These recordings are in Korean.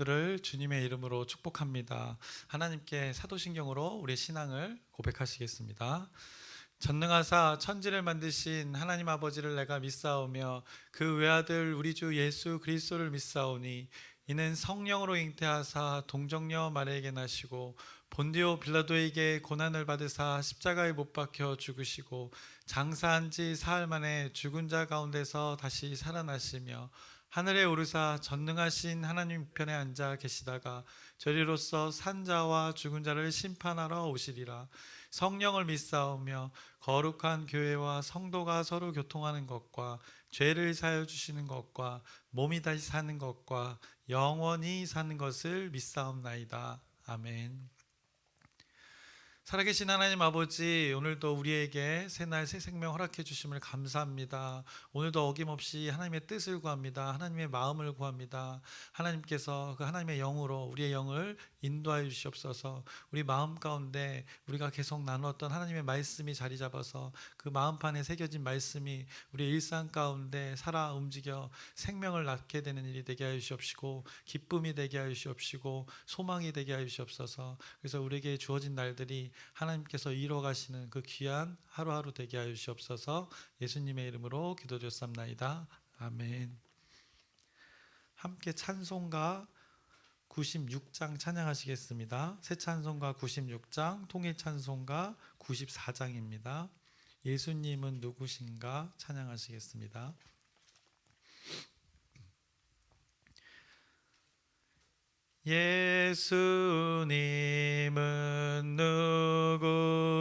여러분들을 주님의 이름으로 축복합니다. 하나님께 사도신경으로 우리의 신앙을 고백하시겠습니다. 전능하사 천지를 만드신 하나님 아버지를 내가 믿사오며 그 외아들 우리 주 예수 그리스도를 믿사오니 이는 성령으로 잉태하사 동정녀 마리아에게 나시고 본디오 빌라도에게 고난을 받으사 십자가에 못 박혀 죽으시고 장사한 지 사흘 만에 죽은 자 가운데서 다시 살아나시며 하늘에 오르사 전능하신 하나님 우편에 앉아 계시다가 저리로서 산 자와 죽은 자를 심판하러 오시리라. 성령을 믿사오며 거룩한 교회와 성도가 서로 교통하는 것과 죄를 사하여 주시는 것과 몸이 다시 사는 것과 영원히 사는 것을 믿사옵나이다. 아멘. 살아계신 하나님 아버지, 오늘도 우리에게 새날 새 생명 허락해 주심을 감사합니다. 오늘도 어김없이 하나님의 뜻을 구합니다. 하나님의 마음을 구합니다. 하나님께서 그 하나님의 영으로 우리의 영을 인도하여 주시옵소서. 우리 마음 가운데 우리가 계속 나누었던 하나님의 말씀이 자리 잡아서 그 마음판에 새겨진 말씀이 우리의 일상 가운데 살아 움직여 생명을 낳게 되는 일이 되게 하여 주시옵시고, 기쁨이 되게 하여 주시옵시고, 소망이 되게 하여 주시옵소서. 그래서 우리에게 주어진 날들이 하나님께서 이루어가시는 그 귀한 하루하루 되게 하여 주시옵소서. 예수님의 이름으로 기도드렸습니다. 아멘. 함께 찬송가 96장 찬양하시겠습니다. 새 찬송가 96장, 통일 찬송가 94장입니다. 예수님은 누구신가 찬양하시겠습니다. 예수님은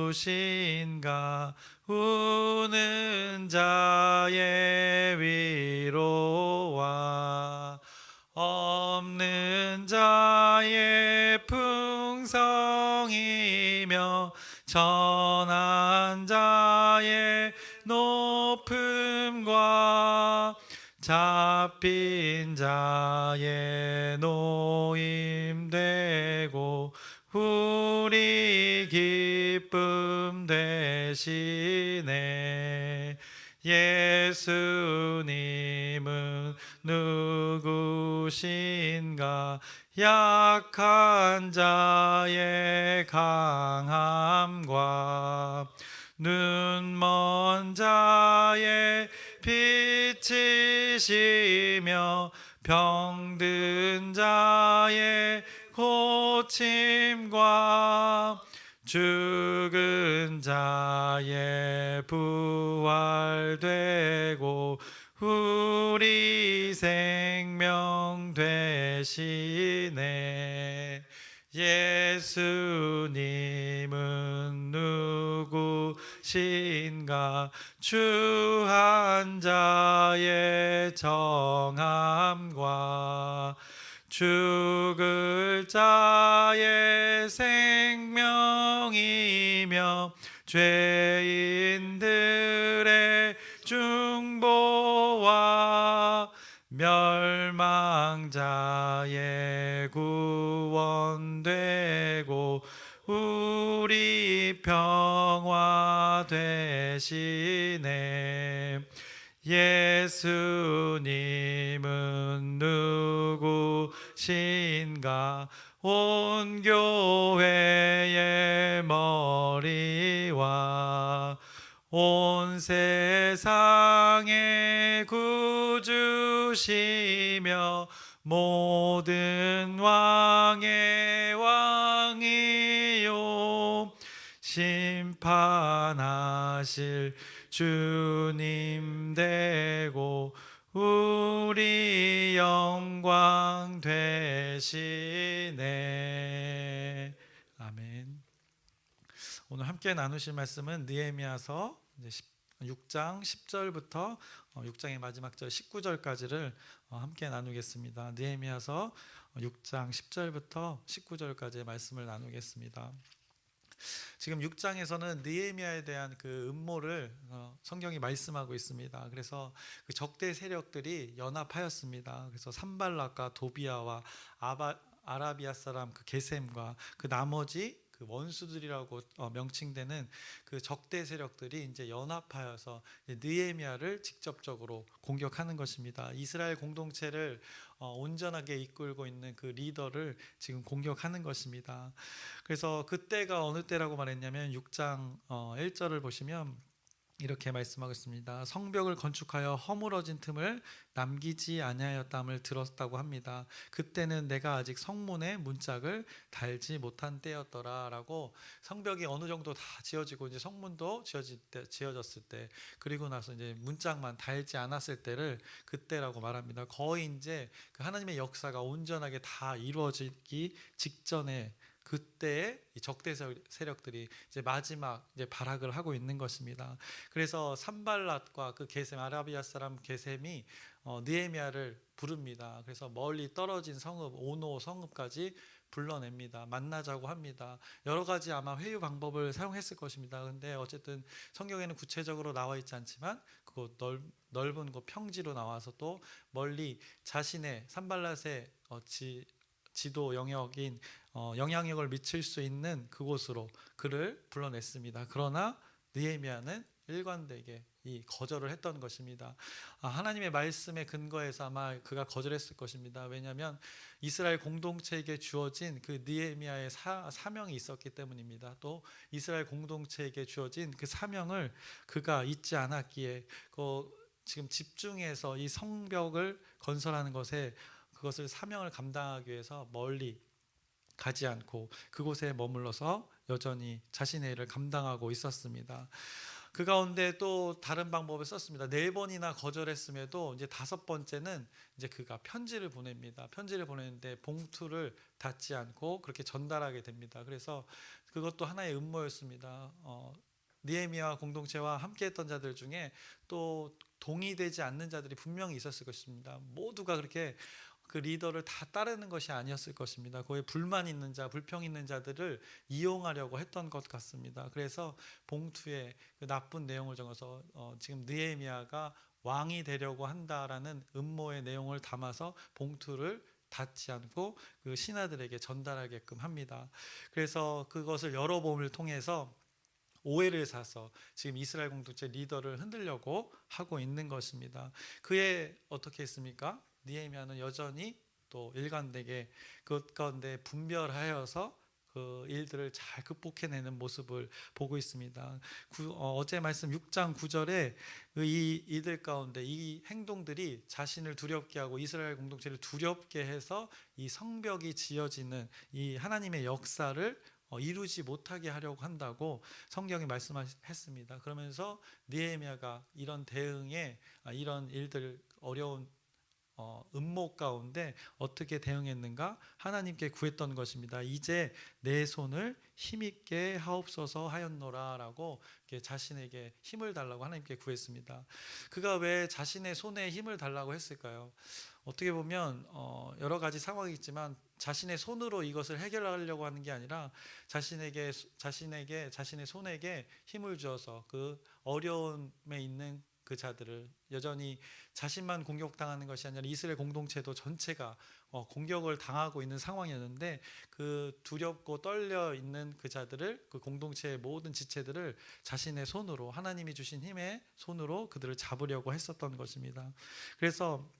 누구신가 우는 자의 위로와 없는 자의 풍성이며 전한 자의 높음과 잡힌 자의 노임되고 우리 기쁨 되시네. 예수님은 누구신가 약한 자의 강함과 눈먼 자의 빛이시며 병든 자의 고침과 죽은 자의 부활되고 우리 생명 되시네. 예수님은 누구신가 주한 자의 정함과 죽을 자의 생명이며 죄인들의 중보와 멸망자의 구원되고 우리 평화 되시네. 예수님은 누구신가 온 교회의 머리와 온 세상의 구주시며 모든 왕의 왕이요 심판하실 주님 되고 우리 영광 되시네. 아멘. 오늘 함께 나누실 말씀은 느헤미야서 6장 10절부터 6장의 마지막 절 19절까지를 함께 나누겠습니다. 느헤미야서 6장 10절부터 19절까지의 말씀을 나누겠습니다. 지금 6장에서는 느헤미야에 대한 그 음모를 성경이 말씀하고 있습니다. 그래서 그 적대 세력들이 연합하였습니다. 그래서 산발락과 도비아와 아라비아 사람 그 게셈과 그 나머지 그 원수들이라고 명칭되는 그 적대 세력들이 이제 연합하여서 느헤미야를 직접적으로 공격하는 것입니다. 이스라엘 공동체를 온전하게 이끌고 있는 그 리더를 지금 공격하는 것입니다. 그래서 그때가 어느 때라고 말했냐면 6장 1절을 보시면 이렇게 말씀하고 있습니다. 성벽을 건축하여 허물어진 틈을 남기지 아니하였담을 들었다고 합니다. 그때는 내가 아직 성문에 문짝을 달지 못한 때였더라라고. 성벽이 어느 정도 다 지어지고 이제 성문도 지어졌을 때, 그리고 나서 이제 문짝만 달지 않았을 때를 그때라고 말합니다. 거의 이제 그 하나님의 역사가 온전하게 다 이루어지기 직전에, 그때의 적대 세력들이 이제 마지막 이제 발악을 하고 있는 것입니다. 그래서 산발랏과 그 게셈, 아라비아 사람 게셈이 느헤미야를 부릅니다. 그래서 멀리 떨어진 성읍 오노 성읍까지 불러냅니다. 만나자고 합니다. 여러 가지 아마 회유 방법을 사용했을 것입니다. 근데 어쨌든 성경에는 구체적으로 나와 있지 않지만 그 넓은 그 평지로 나와서 또 멀리 자신의 산발랏의 지도 영역인 영향력을 미칠 수 있는 그곳으로 그를 불러냈습니다. 그러나 느헤미야는 일관되게 거절을 했던 것입니다. 하나님의 말씀에 근거해서 아마 그가 거절했을 것입니다. 왜냐하면 이스라엘 공동체에게 주어진 그 느헤미야의 사명이 있었기 때문입니다. 또 이스라엘 공동체에게 주어진 그 사명을 그가 잊지 않았기에 지금 집중해서 이 성벽을 건설하는 것에, 그것을 사명을 감당하기 위해서 멀리 가지 않고 그곳에 머물러서 여전히 자신의 일을 감당하고 있었습니다. 그 가운데 또 다른 방법을 썼습니다. 4번이나 거절했음에도 이제 5번째는 이제 그가 편지를 보냅니다. 편지를 보내는데 봉투를 닫지 않고 그렇게 전달하게 됩니다. 그래서 그것도 하나의 음모였습니다. 느헤미야 공동체와 함께했던 자들 중에 또 동의되지 않는 자들이 분명히 있었을 것입니다. 모두가 그렇게 그 리더를 다 따르는 것이 아니었을 것입니다. 거기에 불만 있는 자, 불평 있는 자들을 이용하려고 했던 것 같습니다. 그래서 봉투에 그 나쁜 내용을 적어서 지금 느헤미야가 왕이 되려고 한다라는 음모의 내용을 담아서 봉투를 닫지 않고 그 신하들에게 전달하게끔 합니다. 그래서 그것을 열어봄을 통해서 오해를 사서 지금 이스라엘 공동체 리더를 흔들려고 하고 있는 것입니다. 그에 어떻게 했습니까? 느헤미야는 여전히 또 일관되게 그것 가운데 분별하여서 그 일들을 잘 극복해내는 모습을 보고 있습니다. 어제 말씀 6장 9절에 이들 가운데 이 행동들이 자신을 두렵게 하고 이스라엘 공동체를 두렵게 해서 이 성벽이 지어지는 이 하나님의 역사를 이루지 못하게 하려고 한다고 성경이 말씀했습니다. 그러면서 느헤미야가 이런 대응에, 이런 일들, 어려운 음모 가운데 어떻게 대응했는가? 하나님께 구했던 것입니다. 이제 내 손을 힘있게 하옵소서 하였노라 라고 자신에게 힘을 달라고 하나님께 구했습니다. 그가 왜 자신의 손에 힘을 달라고 했을까요? 어떻게 보면 여러 가지 상황이 있지만 자신의 손으로 이것을 해결하려고 하는 게 아니라 자신의 손에게 힘을 주어서 그 어려움에 있는 그 자들을, 여전히 자신만 공격당하는 것이 아니라 이스라엘 공동체도 전체가 공격을 당하고 있는 상황이었는데, 그 두렵고 떨려 있는 그 자들을, 그 공동체의 모든 지체들을 자신의 손으로, 하나님이 주신 힘의 손으로 그들을 잡으려고 했었던 것입니다. 그래서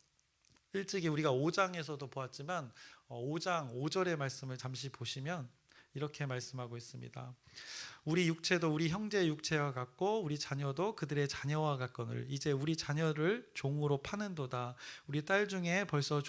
일찍이 우리가 5장에서도 보았지만 5장 5절의 말씀을 잠시 보시면 이렇게 말씀하고 있습니다. 우리 육체도 우리 형제의 육체와 같고 우리 자녀도 그들의 자녀와 같거늘 이제 우리 자녀를 종으로 파는도다. 우리 딸 중에 벌써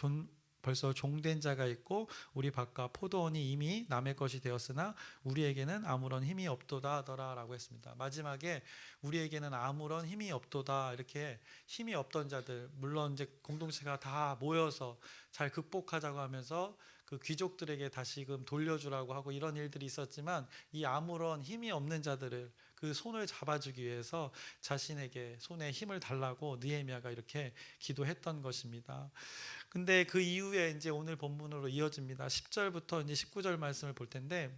종된 자가 있고 우리 밭과 포도원이 이미 남의 것이 되었으나 우리에게는 아무런 힘이 없도다 하더라 라고 했습니다. 마지막에 우리에게는 아무런 힘이 없도다, 이렇게 힘이 없던 자들, 물론 이제 공동체가 다 모여서 잘 극복하자고 하면서 그 귀족들에게 다시금 돌려주라고 하고 이런 일들이 있었지만, 이 아무런 힘이 없는 자들을 그 손을 잡아주기 위해서 자신에게 손에 힘을 달라고 느헤미야가 이렇게 기도했던 것입니다. 근데 그 이후에 이제 오늘 본문으로 이어집니다. 10절부터 이제 19절 말씀을 볼 텐데,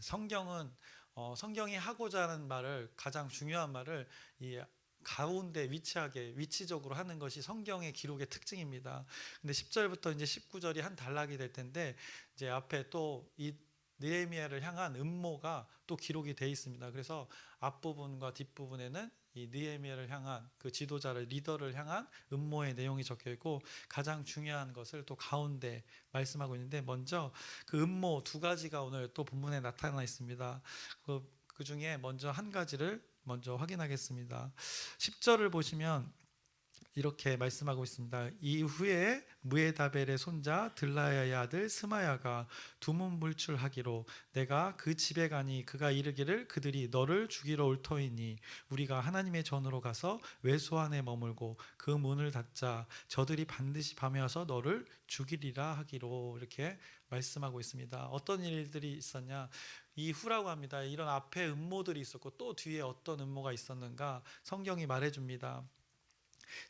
성경이 하고자 하는 말을, 가장 중요한 말을 이 가운데 위치적으로 하는 것이 성경의 기록의 특징입니다. 근데 10절부터 이제 19절이 한 단락이 될 텐데, 이제 앞에 또 이 느헤미야를 향한 음모가 또 기록이 돼 있습니다. 그래서 앞부분과 뒷부분에는 이 느헤미야를 향한 그 지도자를 리더를 향한 음모의 내용이 적혀 있고 가장 중요한 것을 또 가운데 말씀하고 있는데 먼저 그 음모 두 가지가 오늘 또 본문에 나타나 있습니다. 그 중에 먼저 한 가지를 먼저 확인하겠습니다. 10절을 보시면 이렇게 말씀하고 있습니다. 이후에 무에다벨의 손자 들라야의 아들 스마야가 두문불출하기로 내가 그 집에 가니 그가 이르기를 그들이 너를 죽이러 올 터이니 우리가 하나님의 전으로 가서 외소 안에 머물고 그 문을 닫자 저들이 반드시 밤에 와서 너를 죽이리라 하기로 이렇게 말씀하고 있습니다. 어떤 일들이 있었냐? 이후라고 합니다. 이런 앞에 음모들이 있었고 또 뒤에 어떤 음모가 있었는가 성경이 말해줍니다.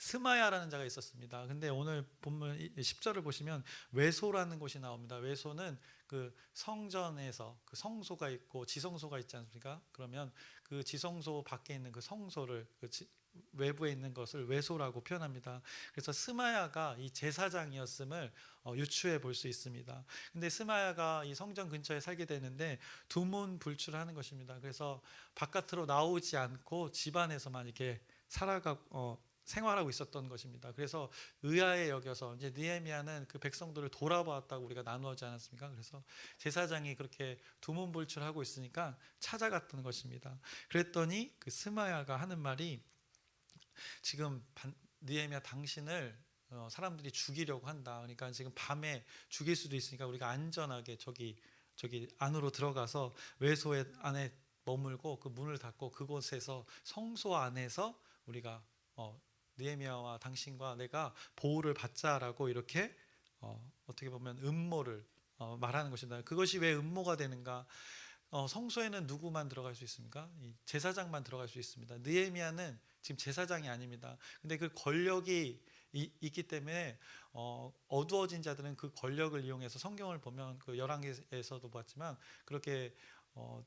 스마야라는 자가 있었습니다. 근데 오늘 본문 10절을 보시면 외소라는 곳이 나옵니다. 외소는 그 성전에서 그 성소가 있고 지성소가 있지 않습니까? 그러면 그 지성소 밖에 있는 그 성소를 외부에 있는 것을 외소라고 표현합니다. 그래서 스마야가 이 제사장이었음을 유추해 볼 수 있습니다. 근데 스마야가 이 성전 근처에 살게 되는데 두문불출하는 것입니다. 그래서 바깥으로 나오지 않고 집 안에서만 이렇게 생활하고 있었던 것입니다. 그래서 의아해 여겨서 이제 느헤미야는 그 백성들을 돌아보았다고 우리가 나누지 않았습니까? 그래서 제사장이 그렇게 두문불출하고 있으니까 찾아갔던 것입니다. 그랬더니 그 스마야가 하는 말이 지금 느헤미야 당신을 사람들이 죽이려고 한다. 그러니까 지금 밤에 죽일 수도 있으니까 우리가 안전하게 저기 안으로 들어가서 외소의 안에 머물고 그 문을 닫고 그곳에서 성소 안에서 우리가 느헤미야와 당신과 내가 보호를 받자라고 이렇게 어떻게 보면 음모를 말하는 것입니다. 그것이 왜 음모가 되는가? 성소에는 누구만 들어갈 수 있습니까? 이 제사장만 들어갈 수 있습니다. 느헤미야는 지금 제사장이 아닙니다. 근데 그 권력이 있기 때문에 어두워진 자들은 그 권력을 이용해서 성경을 보면 그 열왕기에서도 봤지만 그렇게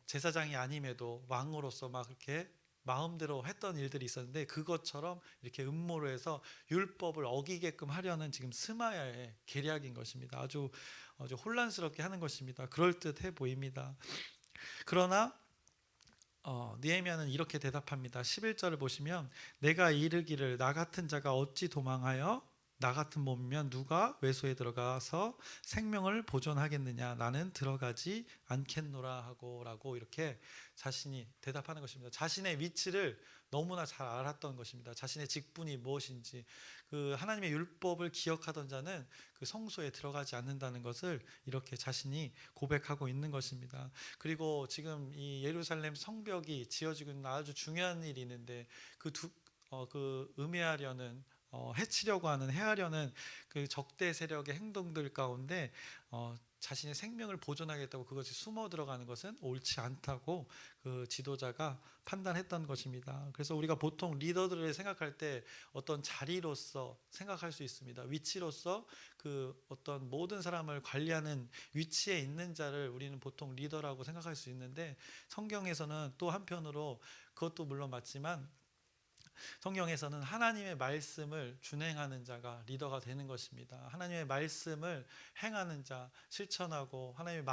제사장이 아님에도 왕으로서 막 그렇게 마음대로 했던 일들이 있었는데 그것처럼 이렇게 음모로 해서 율법을 어기게끔 하려는 지금 스마야의 계략인 것입니다. 아주 혼란스럽게 하는 것입니다. 그럴듯해 보입니다. 그러나 느헤미야는 이렇게 대답합니다. 11절을 보시면 내가 이르기를 나 같은 자가 어찌 도망하여 나 같은 몸이면 누가 외소에 들어가서 생명을 보존하겠느냐 나는 들어가지 않겠노라 하고라고 이렇게 자신이 대답하는 것입니다. 자신의 위치를 너무나 잘 알았던 것입니다. 자신의 직분이 무엇인지 그 하나님의 율법을 기억하던 자는 그 성소에 들어가지 않는다는 것을 이렇게 자신이 고백하고 있는 것입니다. 그리고 지금 이 예루살렘 성벽이 지어지고 있는 아주 중요한 일이 있는데 그 음해하려는 해치려고 하는 해하려는 그 적대 세력의 행동들 가운데 자신의 생명을 보존하겠다고 그것이 숨어 들어가는 것은 옳지 않다고 그 지도자가 판단했던 것입니다. 그래서 우리가 보통 리더들을 생각할 때 어떤 자리로서 생각할 수 있습니다. 위치로서 그 어떤 모든 사람을 관리하는 위치에 있는 자를 우리는 보통 리더라고 생각할 수 있는데 성경에서는 또 한편으로 그것도 물론 맞지만 성경에서는 하나님의 말씀을 준행하는 자가 리더가 되는 것입니다. 하나님의 말씀을 행하는 자, 실천하고 하나님의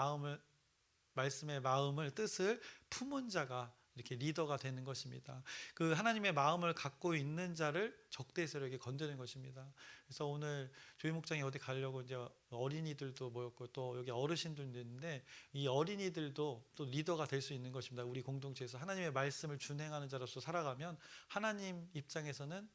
말씀의 마음을 뜻을 품은 자가 이렇게 리더가 되는 것입니다. 그 하나님의 마음을 갖고 있는 자를 적대 세력에 건드는 것입니다. 그래서 오늘 조희 목장이 어디 가려고 이제 어린이들도 모였고 또 여기 어르신들도 있는데 이 어린이들도 또 리더가 될 수 있는 것입니다. 우리 공동체에서 하나님의 말씀을 준행하는 자로서 살아가면 하나님 입장에서는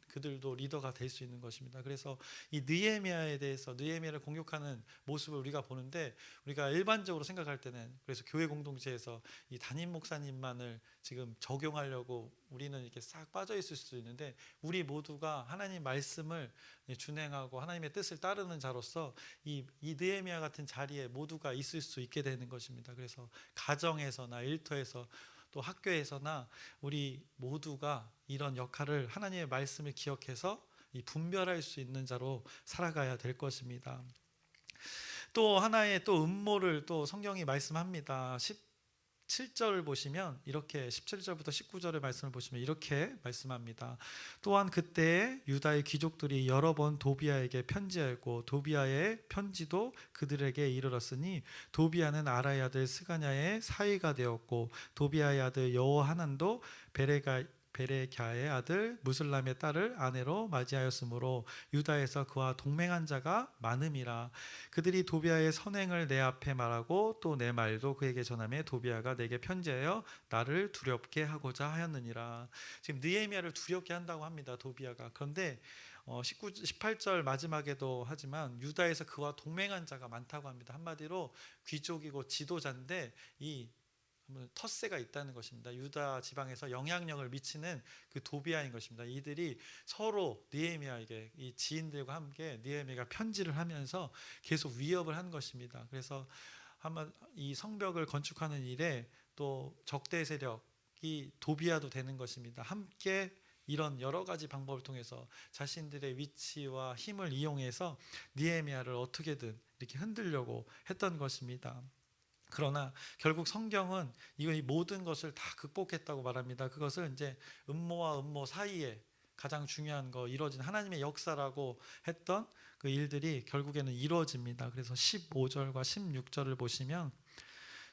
그들도 리더가 될 수 있는 것입니다. 그래서 이 느헤미야에 대해서 느헤미야를 공격하는 모습을 우리가 보는데 우리가 일반적으로 생각할 때는 그래서 교회 공동체에서 이 담임 목사님만을 지금 적용하려고 우리는 이렇게 싹 빠져 있을 수도 있는데 우리 모두가 하나님 말씀을 준행하고 하나님의 뜻을 따르는 자로서 이 느헤미야 같은 자리에 모두가 있을 수 있게 되는 것입니다. 그래서 가정에서나 일터에서 또 학교에서나 우리 모두가 이런 역할을 하나님의 말씀을 기억해서 분별할 수 있는 자로 살아가야 될 것입니다. 또 하나의 또 음모를 또 성경이 말씀합니다. 7절을 보시면 이렇게 17절부터 19절의 말씀을 보시면 이렇게 말씀합니다. 또한 그때 유다의 귀족들이 여러 번 도비아에게 편지하였고 도비아의 편지도 그들에게 이르렀으니 도비아는 아라의 아들 스가냐의 사위가 되었고 도비아의 아들 여호하난도 베레갸의 아들 무슬람의 딸을 아내로 맞이하였으므로 유다에서 그와 동맹한 자가 많음이라. 그들이 도비아의 선행을 내 앞에 말하고 또 내 말도 그에게 전하매 도비아가 내게 편지하여 나를 두렵게 하고자 하였느니라. 지금 느헤미야를 두렵게 한다고 합니다, 도비아가. 그런데 18절 마지막에도 하지만 유다에서 그와 동맹한 자가 많다고 합니다. 한마디로 귀족이고 지도자인데 이 텃세가 있다는 것입니다. 유다 지방에서 영향력을 미치는 그 도비아인 것입니다. 이들이 서로 느헤미야에게, 이 지인들과 함께 느헤미야가 편지를 하면서 계속 위협을 한 것입니다. 그래서 아마 이 성벽을 건축하는 일에 또 적대 세력이 도비아도 되는 것입니다. 함께 이런 여러 가지 방법을 통해서 자신들의 위치와 힘을 이용해서 느헤미야를 어떻게든 이렇게 흔들려고 했던 것입니다. 그러나 결국 성경은 이 모든 것을 다 극복했다고 말합니다. 그것을 이제 음모와 음모 사이에 가장 중요한 거, 이루어진 하나님의 역사라고 했던 그 일들이 결국에는 이루어집니다. 그래서 15절과 16절을 보시면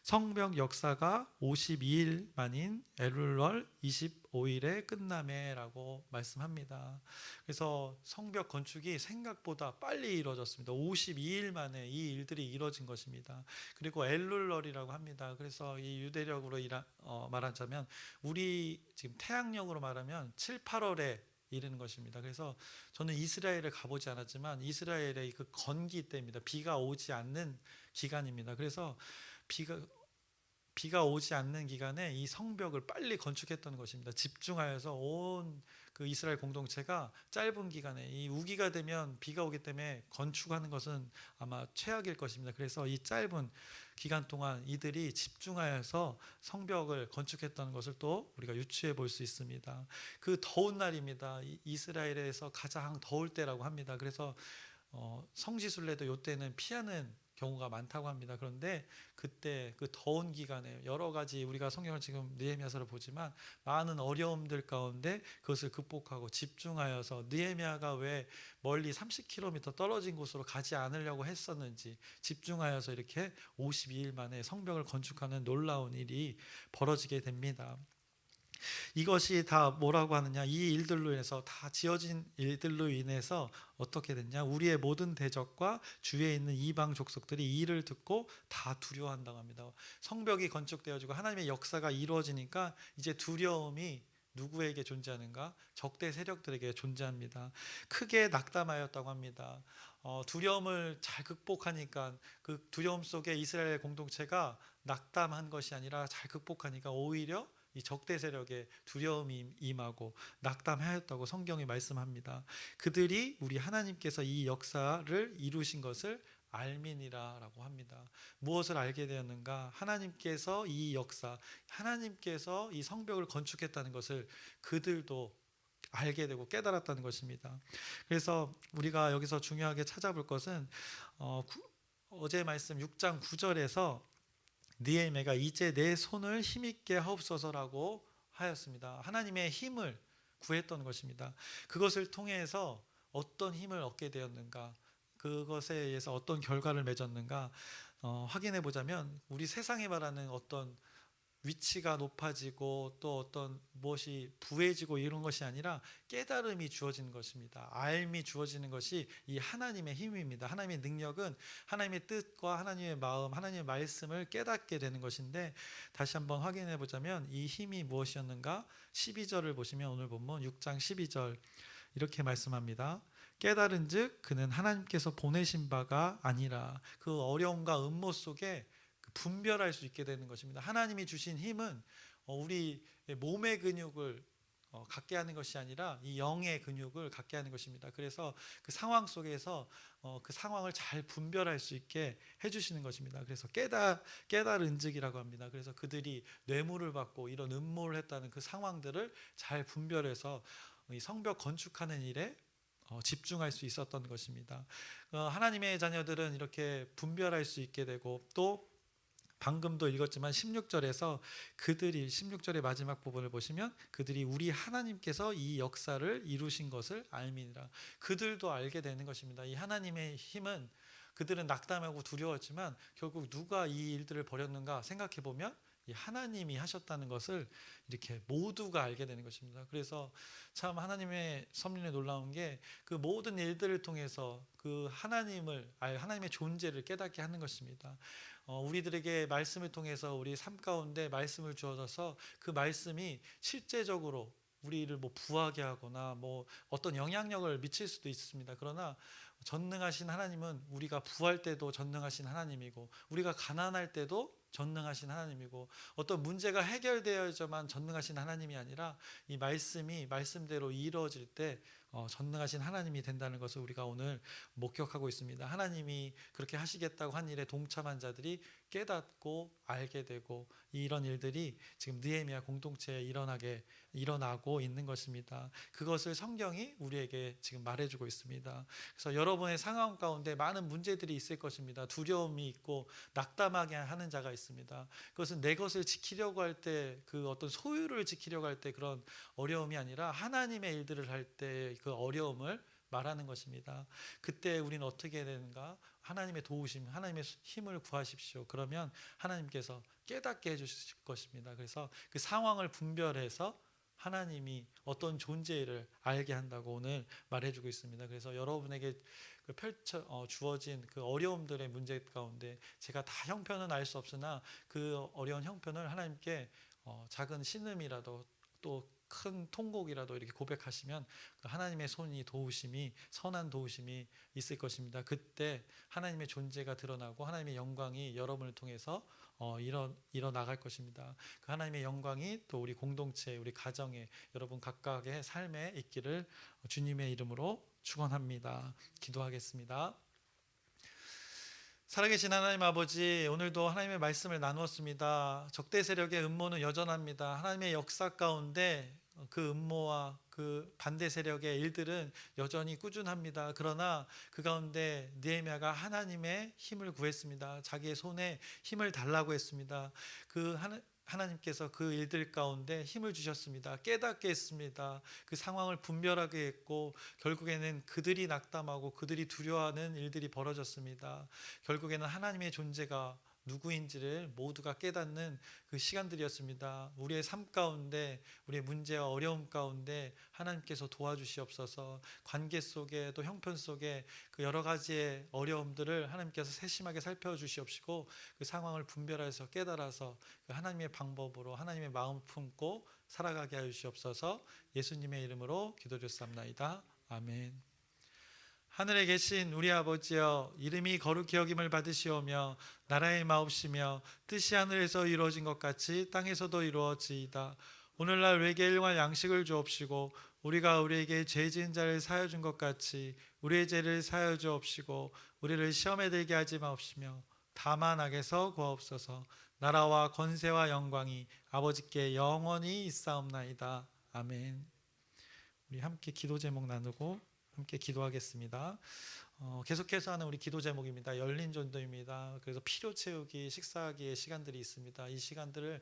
성벽 역사가 52일 만인 엘룰월 25일에 끝나매라고 말씀합니다. 그래서 성벽 건축이 생각보다 빨리 이루어졌습니다. 52일 만에 이 일들이 이루어진 것입니다. 그리고 엘룰월이라고 합니다. 그래서 이 유대력으로 말하자면 우리 지금 태양력으로 말하면 7, 8월에 이르는 것입니다. 그래서 저는 이스라엘을 가보지 않았지만 이스라엘의 그 건기 때입니다. 비가 오지 않는 기간입니다. 그래서 비가 오지 않는 기간에 이 성벽을 빨리 건축했던 것입니다. 집중하여서 온 그 이스라엘 공동체가 짧은 기간에, 이 우기가 되면 비가 오기 때문에 건축하는 것은 아마 최악일 것입니다. 그래서 이 짧은 기간 동안 이들이 집중하여서 성벽을 건축했던 것을 또 우리가 유추해 볼 수 있습니다. 그 더운 날입니다. 이스라엘에서 가장 더울 때라고 합니다. 그래서 성지순례도 이때는 피하는 경우가 많다고 합니다. 그런데 그때 그 더운 기간에 여러 가지 우리가 성경을 지금 느헤미야서를 보지만 많은 어려움들 가운데 그것을 극복하고 집중하여서 느헤미야가 왜 멀리 30km 떨어진 곳으로 가지 않으려고 했었는지 집중하여서 이렇게 52일 만에 성벽을 건축하는 놀라운 일이 벌어지게 됩니다. 이것이 다 뭐라고 하느냐, 이 일들로 인해서, 다 지어진 일들로 인해서 어떻게 됐냐, 우리의 모든 대적과 주위에 있는 이방 족속들이 이 일을 듣고 다 두려워한다고 합니다. 성벽이 건축되어지고 하나님의 역사가 이루어지니까 이제 두려움이 누구에게 존재하는가? 적대 세력들에게 존재합니다. 크게 낙담하였다고 합니다. 두려움을 잘 극복하니까, 그 두려움 속에 이스라엘 공동체가 낙담한 것이 아니라 잘 극복하니까 오히려 이 적대 세력의 두려움이 임하고 낙담하였다고 성경이 말씀합니다. 그들이 우리 하나님께서 이 역사를 이루신 것을 알미니라라고 합니다. 무엇을 알게 되었는가? 하나님께서 이 역사, 하나님께서 이 성벽을 건축했다는 것을 그들도 알게 되고 깨달았다는 것입니다. 그래서 우리가 여기서 중요하게 찾아볼 것은 어제 말씀 6장 9절에서 느헤미야가 이제 내 손을 힘있게 하옵소서라고 하였습니다. 하나님의 힘을 구했던 것입니다. 그것을 통해서 어떤 힘을 얻게 되었는가, 그것에 의해서 어떤 결과를 맺었는가 확인해 보자면, 우리 세상에 말하는 어떤 위치가 높아지고 또 어떤 무엇이 부해지고 이런 것이 아니라 깨달음이 주어지는 것입니다. 알미 주어지는 것이 이 하나님의 힘입니다. 하나님의 능력은 하나님의 뜻과 하나님의 마음, 하나님의 말씀을 깨닫게 되는 것인데, 다시 한번 확인해 보자면 이 힘이 무엇이었는가? 12절을 보시면 오늘 본문 6장 12절 이렇게 말씀합니다. 깨달은즉 그는 하나님께서 보내신 바가 아니라. 그 어려움과 음모 속에 분별할 수 있게 되는 것입니다. 하나님이 주신 힘은 우리 몸의 근육을 갖게 하는 것이 아니라 이 영의 근육을 갖게 하는 것입니다. 그래서 그 상황 속에서 그 상황을 잘 분별할 수 있게 해주시는 것입니다. 그래서 깨달은즉이라고 합니다. 그래서 그들이 뇌물을 받고 이런 음모를 했다는 그 상황들을 잘 분별해서 이 성벽 건축하는 일에 집중할 수 있었던 것입니다. 하나님의 자녀들은 이렇게 분별할 수 있게 되고 또 방금도 읽었지만 16절에서 그들이 16절의 마지막 부분을 보시면 그들이 우리 하나님께서 이 역사를 이루신 것을 알미니라. 그들도 알게 되는 것입니다. 이 하나님의 힘은 그들은 낙담하고 두려웠지만 결국 누가 이 일들을 벌였는가 생각해 보면 이 하나님이 하셨다는 것을 이렇게 모두가 알게 되는 것입니다. 그래서 참 하나님의 섭리에 놀라운 게 그 모든 일들을 통해서 그 하나님의 존재를 깨닫게 하는 것입니다. 우리들에게 말씀을 통해서 우리 삶 가운데 말씀을 주어서 그 말씀이 실제적으로 우리를 뭐 부하게 하거나 뭐 어떤 영향력을 미칠 수도 있습니다. 그러나 전능하신 하나님은 우리가 부할 때도 전능하신 하나님이고 우리가 가난할 때도 전능하신 하나님이고 어떤 문제가 해결되어야만 전능하신 하나님이 아니라 이 말씀이 말씀대로 이루어질 때 전능하신 하나님이 된다는 것을 우리가 오늘 목격하고 있습니다. 하나님이 그렇게 하시겠다고 한 일에 동참한 자들이 깨닫고 알게 되고 이런 일들이 지금 느헤미야 공동체에 일어나고 있는 것입니다. 그것을 성경이 우리에게 지금 말해주고 있습니다. 그래서 여러분의 상황 가운데 많은 문제들이 있을 것입니다. 두려움이 있고 낙담하게 하는 자가 있습니다. 그것은 내 것을 지키려고 할 때 그 어떤 소유를 지키려고 할 때 그런 어려움이 아니라 하나님의 일들을 할 때 그 어려움을 말하는 것입니다. 그때 우리는 어떻게 해야 되는가? 하나님의 도우심, 하나님의 힘을 구하십시오. 그러면 하나님께서 깨닫게 해주실 것입니다. 그래서 그 상황을 분별해서 하나님이 어떤 존재를 알게 한다고 오늘 말해주고 있습니다. 그래서 여러분에게 주어진 그 어려움들의 문제 가운데 제가 다 형편은 알 수 없으나 그 어려운 형편을 하나님께 작은 신음이라도 또 큰 통곡이라도 이렇게 고백하시면 하나님의 손이 도우심이 선한 도우심이 있을 것입니다. 그때 하나님의 존재가 드러나고 하나님의 영광이 여러분을 통해서 일어나갈 것입니다. 그 하나님의 영광이 또 우리 공동체, 우리 가정에 여러분 각각의 삶에 있기를 주님의 이름으로 축원합니다. 기도하겠습니다. 살아계신 하나님 아버지, 오늘도 하나님의 말씀을 나누었습니다. 적대 세력의 음모는 여전합니다. 하나님의 역사 가운데 그 음모와 그 반대 세력의 일들은 여전히 꾸준합니다. 그러나 그 가운데 느헤미야가 하나님의 힘을 구했습니다. 자기의 손에 힘을 달라고 했습니다. 하나님께서 그 일들 가운데 힘을 주셨습니다. 깨닫게 했습니다. 그 상황을 분별하게 했고 결국에는 그들이 낙담하고 그들이 두려워하는 일들이 벌어졌습니다. 결국에는 하나님의 존재가 누구인지를 모두가 깨닫는 그 시간들이었습니다. 우리의 삶 가운데 우리의 문제와 어려움 가운데 하나님께서 도와주시옵소서. 관계 속에 또 형편 속에 그 여러 가지의 어려움들을 하나님께서 세심하게 살펴주시옵시고 그 상황을 분별해서 깨달아서 그 하나님의 방법으로 하나님의 마음을 품고 살아가게 하여 주시옵소서. 예수님의 이름으로 기도드렸사옵나이다. 아멘. 하늘에 계신 우리 아버지여, 이름이 거룩히 여김을 받으시오며 나라의 마옵시며 뜻이 하늘에서 이루어진 것 같이 땅에서도 이루어지이다. 오늘날 우리에게 일용할 양식을 주옵시고 우리가 우리에게 죄 지은 자를 사하여 준 것 같이 우리의 죄를 사하여 주옵시고 우리를 시험에 들게 하지 마옵시며 다만 악에서 구하옵소서. 나라와 권세와 영광이 아버지께 영원히 있사옵나이다. 아멘. 우리 함께 기도 제목 나누고 함께 기도하겠습니다. 계속해서 하는 우리 기도 제목입니다. 열린 전도입니다. 그래서 필요 채우기, 식사하기의 시간들이 있습니다. 이 시간들을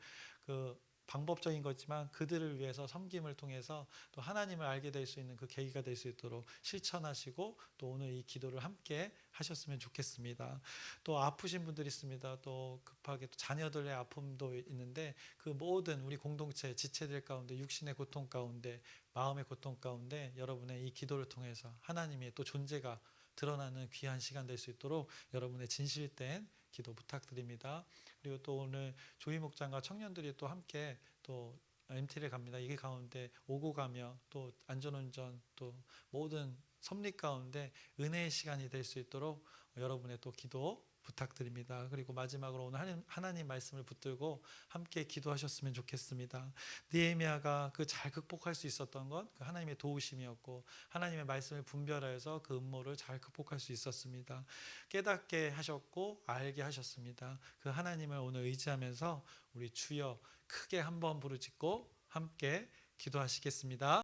방법적인 거지만 그들을 위해서 섬김을 통해서 또 하나님을 알게 될 수 있는 그 계기가 될 수 있도록 실천하시고 또 오늘 이 기도를 함께 하셨으면 좋겠습니다. 또 아프신 분들이 있습니다. 또 급하게 또 자녀들의 아픔도 있는데 그 모든 우리 공동체 지체들 가운데 육신의 고통 가운데 마음의 고통 가운데 여러분의 이 기도를 통해서 하나님의 또 존재가 드러나는 귀한 시간 될 수 있도록 여러분의 진실된 기도 부탁드립니다. 그리고 또 오늘 조희 목장과 청년들이 또 함께 또 MT를 갑니다. 이 가운데 오고 가며 또 안전운전 또 모든 섭리 가운데 은혜의 시간이 될 수 있도록 여러분의 또 기도 부탁드립니다. 그리고 마지막으로 오늘 하나님 말씀을 붙들고 함께 기도하셨으면 좋겠습니다. 느헤미야가 그 잘 극복할 수 있었던 건 그 하나님의 도우심이었고 하나님의 말씀을 분별하여서 그 음모를 잘 극복할 수 있었습니다. 깨닫게 하셨고 알게 하셨습니다. 그 하나님을 오늘 의지하면서 우리 주여 크게 한번 부르짖고 함께 기도하시겠습니다.